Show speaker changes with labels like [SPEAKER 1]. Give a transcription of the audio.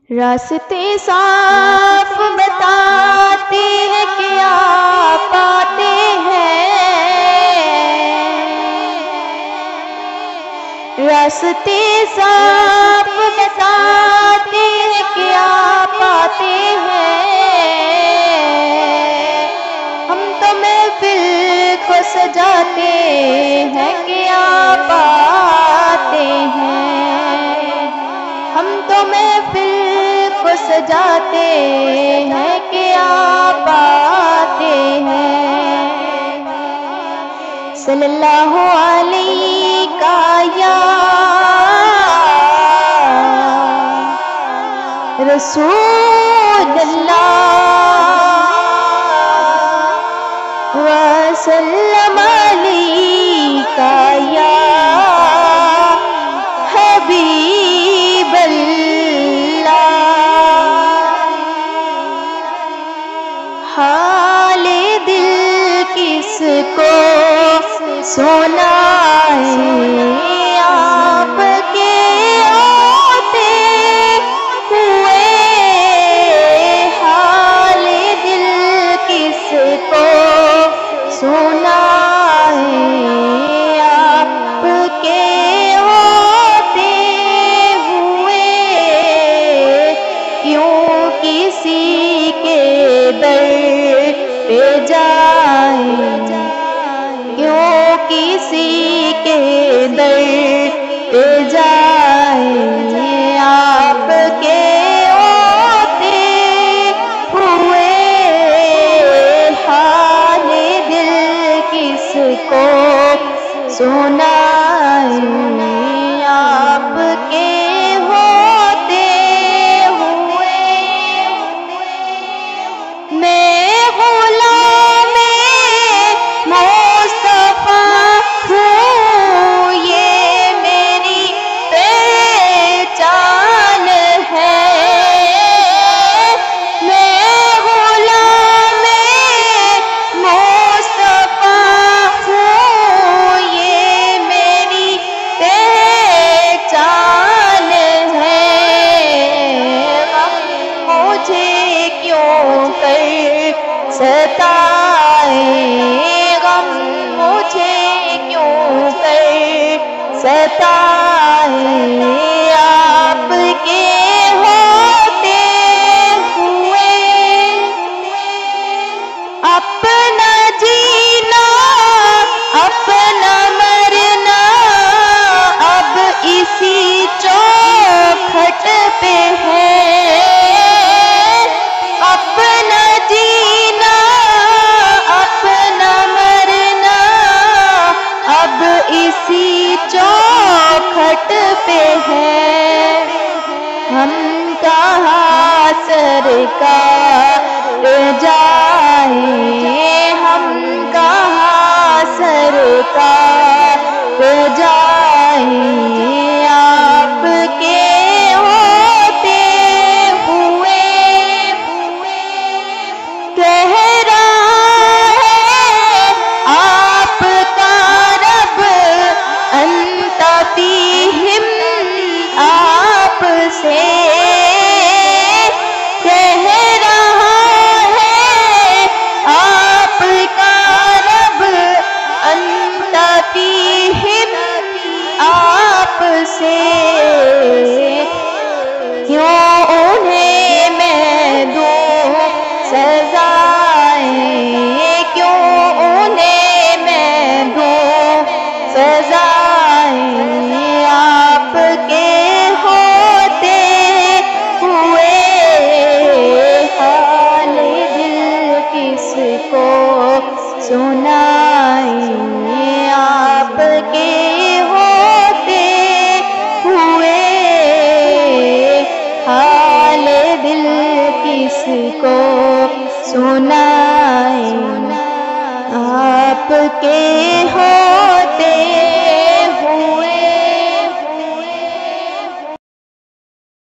[SPEAKER 1] راستے صاف بتاتے ہیں کہ آپ آتے ہیں، راستے صاف بتاتے ہیں کہ آپ آتے ہیں، ہم تو محفل کو سجاتے ہیں کہ آپ آتے ہیں، ہم تو محفل کو سجاتے ہیں کہ آپ آتے ہیں۔ صلی اللہ علیہ یا رسول اللہ وسلم علیک یا حبیب حال دل کس کو سنائیں، آپ کے ہوتے ہوئے حال دل کس کو سنائیں، آپ کے ہوتے ہوئے کیوں کسی کے در پہ جائیں، کیوں کسی کے در پہ جائیں، آپ کے ہوتے ہوئے حال دل کس کو سنائیں، آپ کے ہوتے ہوئے میں غلام مصطفیٰ ہوں، یہ میری پہچان ہے، میں غلام مصطفیٰ ہوں، یہ میری پہچان ہے، مجھے کیوں کر ستائے غم، مجھے کیوں کر ستائے، آپ کے ہوتے ہوئے اپنا جینا اپنا مرنا اب اسی چوکھٹ پہ ہے، اپنا جینا اپنا مرنا اب اسی چوکھٹ پہ ہے، ہم کہاں سرکار جائیں، ہم کہاں سرکار جائیں، آپ کے ہوتے ہوئے کہہ رہا ہے آپ کا رب انت فیہم، آپ سے کہہ رہا ہے آپ کا رب انت فیہم، آپ سے کیوں انہیں میں دوں سزائیں، کیوں انہیں میں دوں سزائیں، آپ کے ہوتے ہوئے حال دل کس کو سنائیں، آپ کے ہوتے ہوئے حال دل کس کو سنائیں، آپ کے